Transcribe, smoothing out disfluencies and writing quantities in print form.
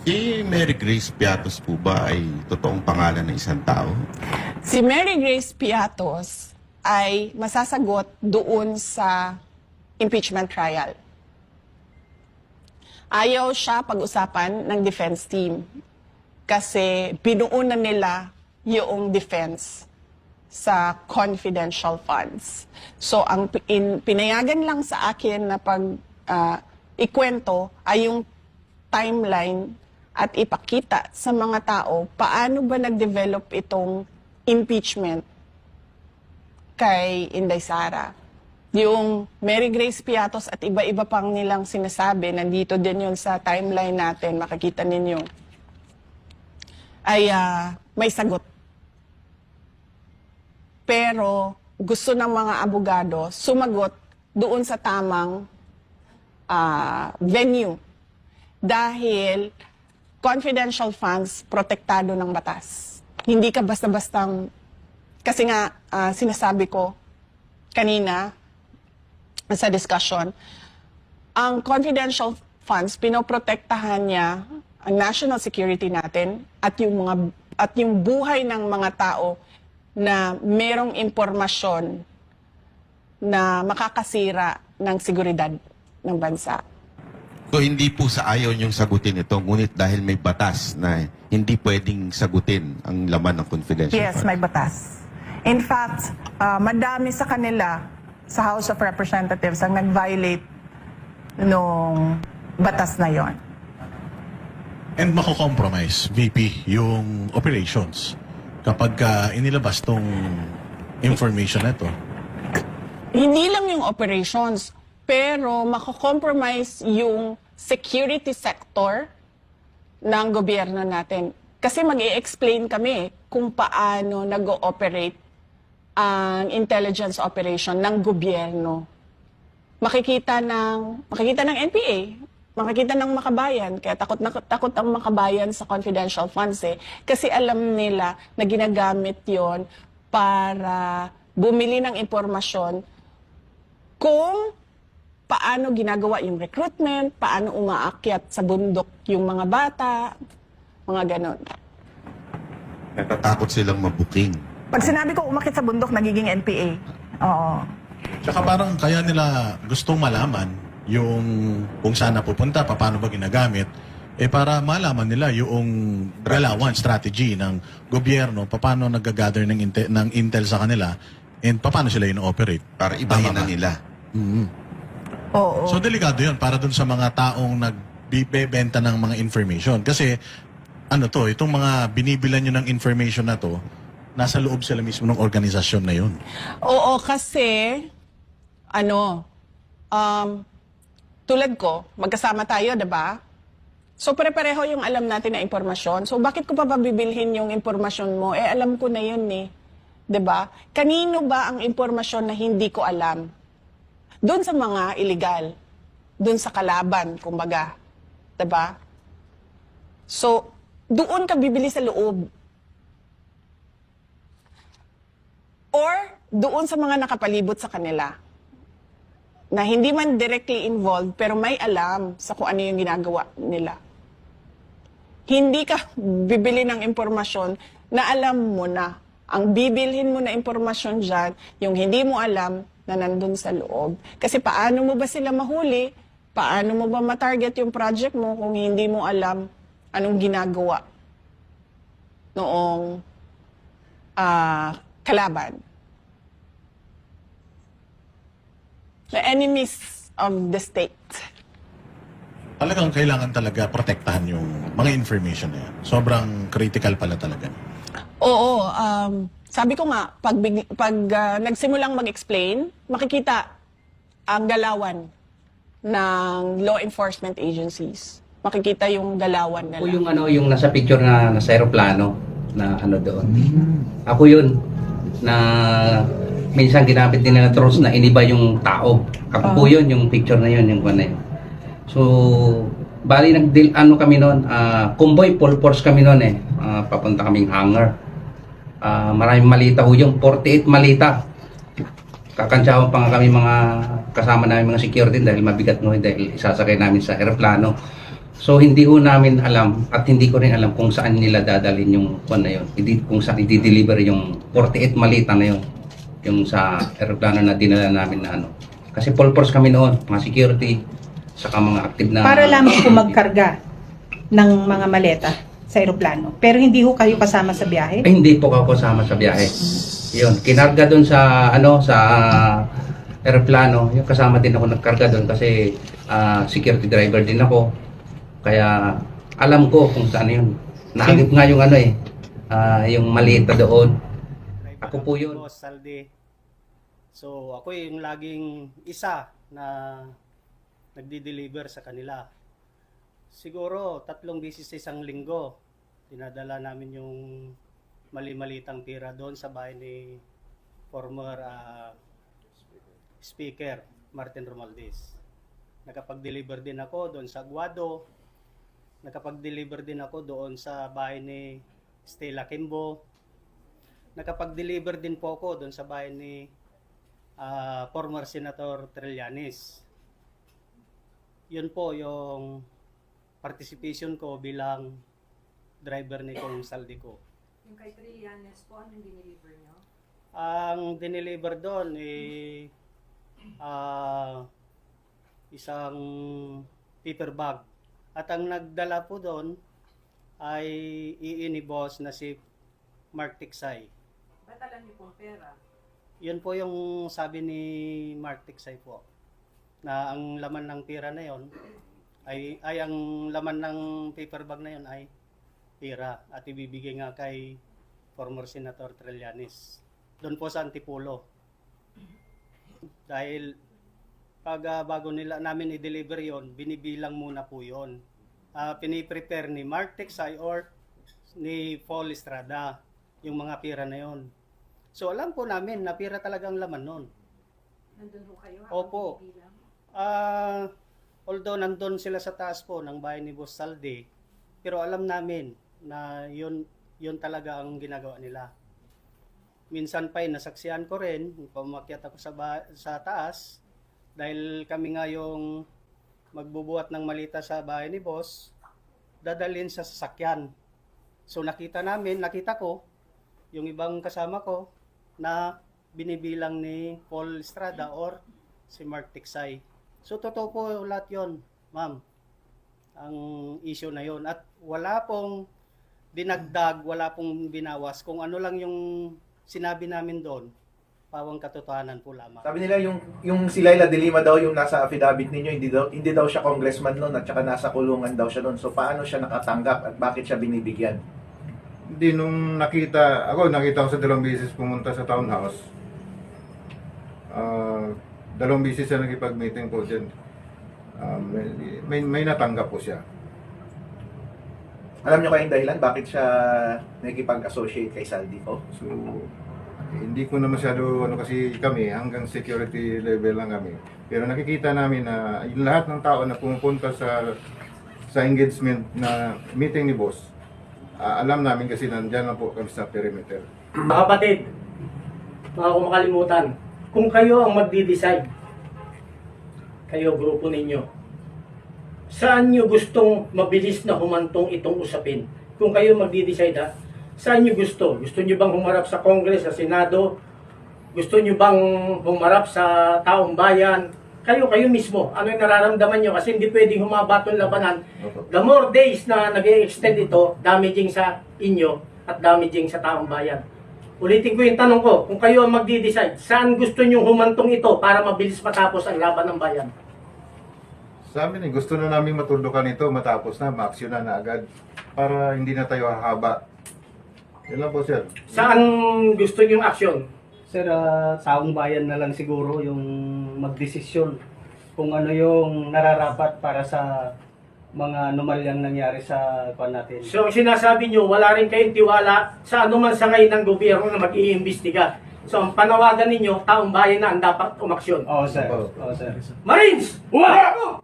Si Mary Grace Piatos po ba ay totoong pangalan ng isang tao? Si Mary Grace Piatos ay masasagot doon sa impeachment trial. Ayaw siya pag-usapan ng defense team kasi pinuunan nila yung defense sa confidential funds. So, ang pinayagan lang sa akin na ikwento ay yung timeline at ipakita sa mga tao paano ba nag-develop itong impeachment kay Inday Sara. Yung Mary Grace Piatos at iba-iba pang nilang sinasabi, nandito din yun sa timeline natin, makikita ninyo, ay may sagot. Pero gusto ng mga abogado sumagot doon sa tamang venue. Dahil confidential funds protektado ng batas. Hindi ka basta-bastang, kasi nga sinasabi ko kanina sa discussion, ang confidential funds, pinoprotektahan niya ang national security natin at yung buhay ng mga tao na merong impormasyon na makakasira ng seguridad ng bansa. So hindi po sa ayaw niyong sagutin ito, ngunit dahil may batas na hindi pwedeng sagutin ang laman ng confidential Yes, funds. may batas. In fact, madami sa kanila sa House of Representatives ang nag-violate nung batas na yon. And mako-compromise, VP, yung operations kapag inilabas tong information na ito. Hindi lang yung operations, pero mako-compromise yung security sector ng gobyerno natin. Kasi mag-i-explain kami kung paano nag-ooperate ang intelligence operation ng gobyerno. Makikita ng NPA, makikita ng makabayan, kaya takot ang makabayan sa confidential funds kasi alam nila na ginagamit yon para bumili ng impormasyon kung paano ginagawa yung recruitment, paano umaakyat sa bundok yung mga bata, mga ganon. Natatakot silang mabuking. Pag sinabi ko umakit sa bundok, nagiging NPA. Oo. Tsaka parang kaya nila gustong malaman yung kung saan napupunta, paano ba ginagamit, para malaman nila yung galawan, strategy ng gobyerno, paano nag-gather ng intel sa kanila, and paano sila ino-operate. Para ibahin na Tama ba? nila. Oo. So delikado yun para dun sa mga taong nagbibenta ng mga information. Kasi itong mga binibilan nyo ng information na to, nasa loob sila mismo ng organisasyon na yun. Oo, kasi, tulad ko, magkasama tayo, diba? So, pare-pareho yung alam natin na impormasyon. So, bakit ko pa bibilhin yung impormasyon mo? Alam ko na yun Diba? Kanino ba ang impormasyon na hindi ko alam? Doon sa mga illegal. Doon sa kalaban, kumbaga. Diba? So, doon ka bibili sa loob. Or, doon sa mga nakapalibot sa kanila. Na hindi man directly involved, pero may alam sa kung ano yung ginagawa nila. Hindi ka bibili ng impormasyon na alam mo na. Ang bibilhin mo na impormasyon dyan, yung hindi mo alam na nandun sa loob. Kasi paano mo ba sila mahuli? Paano mo ba matarget yung project mo kung hindi mo alam anong ginagawa noong kalaban? The enemies of the state. Talagang kailangan talaga protektahan yung mga information na yan. Sobrang critical pala talaga. Oo, sabi ko nga, pag nagsimulang mag-explain, makikita ang galawan ng law enforcement agencies. Makikita yung galawan nila. Ako yung yung nasa picture na nasa aeroplano na doon. Ako yun na minsan ginamit din na drones na iniba yung tao. Ako po yun, yung picture na yun, yung one na yun. So, bali nag-deal kami noon, convoy full force kami noon papunta kaming hangar. Maraming malita ho yung 48 malita. Kakantsawan pa nga kami mga kasama namin mga security dahil mabigat no dahil isasakay namin sa eroplano. So hindi ho namin alam at hindi ko rin alam kung saan nila dadalhin yung kung na yun. Kung saan i-deliver yung 48 malita na yun. Yung sa aeroplano na dinala namin na ano. Kasi full force kami noon, mga security, saka mga active na... Para lamang po magkarga ng mga maleta sa aeroplano. Pero hindi ho kayo kasama sa biyahe? Eh, hindi po ako kasama sa biyahe. Yun, kinarga doon sa ano sa aeroplano. Yung kasama din ako nagkarga doon kasi security driver din ako. Kaya alam ko kung saan yun. Naagip nga yung ano yung malita doon. Ako po yun. Boss Saldi. So ako yung laging isa na nagdi-deliver sa kanila. Siguro 3 beses sa isang linggo dinadala namin yung mali-malitang tira doon sa bahay ni former speaker Martin Romualdez. Nakapag-deliver din ako doon sa Aguado. Nakapag-deliver din ako doon sa bahay ni Stella Kimbo. Nakapag-deliver din po ako doon sa bahay ni former Senator Trillanes. Yun po yung participation ko bilang driver ni Kong Saldico. Yung kay Trillanes po, anong dineliver nyo? Ang dineliver doon isang paper bag. At ang nagdala po doon ay iini boss na si Mark Tiksay. Ba't alam niyo pong pera? Yun po yung sabi ni Mark Tiksay po. Na ang laman ng pera na yon ay ang laman ng paper bag na yon ay pera. At ibibigay nga kay former Senator Trillanes. Doon po sa Antipolo. Dahil pag bago nila namin i-deliver yon, binibilang muna po yon. Piniprepare ni Mark Tiksay or ni Paul Estrada yung mga pira na yon. So alam po namin na pira talagang laman nun. Nandun ho kayo? Opo. Bilang? Although nandun sila sa taas po ng bahay ni Boss Saldi, pero alam namin na yun talaga ang ginagawa nila. Minsan pa'y nasaksihan ko rin, pumakyat ako sa taas, dahil kami nga yung magbubuhat ng malita sa bahay ni Boss, dadalhin sa sasakyan. So nakita ko, yung ibang kasama ko, na binibilang ni Paul Estrada or si Mark Tiksay. So totoo po lahat yon, ma'am, ang issue na yon. At wala pong dinagdag, wala pong binawas. Kung ano lang yung sinabi namin doon, pawang katotohanan po lamang. Sabi nila yung si Laila de Lima daw yung nasa affidavit ninyo, hindi daw siya congressman noon at saka nasa kulungan daw siya noon. So paano siya nakatanggap at bakit siya binibigyan? Hindi, nung nakita ko sa 2 beses pumunta sa townhouse. 2 beses siya nakipag-meeting po dyan. May natanggap po siya. Alam nyo kayong dahilan bakit siya nakikipag-associate kay Saldico? So, hindi ko na masyado, kasi kami, hanggang security level lang kami. Pero nakikita namin na yung lahat ng tao na pumupunta sa engagement na meeting ni boss, alam namin kasi nandyan na po kami sa perimeter. Mga kapatid, mga kumakalimutan, kung kayo ang magdi-decide, kayo, grupo ninyo, saan nyo gustong mabilis na humantong itong usapin? Kung kayo magdi-decide saan nyo gusto? Gusto nyo bang humarap sa Congress, sa Senado? Gusto nyo bang humarap sa taong bayan? Kayo mismo, ano yung nararamdaman nyo? Kasi hindi pwedeng humaba itong labanan. The more days na nag-extend ito, damaging sa inyo at damaging sa taong bayan. Ulitin ko yung tanong ko, kung kayo ang magdi-decide, saan gusto nyo humantong ito para mabilis matapos ang laban ng bayan? Sa amin gusto na namin matundukan ito, matapos na, maaksyonan na agad, para hindi na tayo hahaba. Yan lang po, sir. Saan gusto nyo aksyon? Sir, taong bayan na lang siguro yung magdesisyon kung ano yung nararapat para sa mga anomalyang nangyari sa kwan natin. So, ang sinasabi nyo, wala rin kayong tiwala sa anuman sangay ng gobyerno na mag-iimbestiga. So, ang panawagan ninyo, taong bayan na ang dapat umaksyon. Oo, sir. Oo, sir. Marines! Uwa!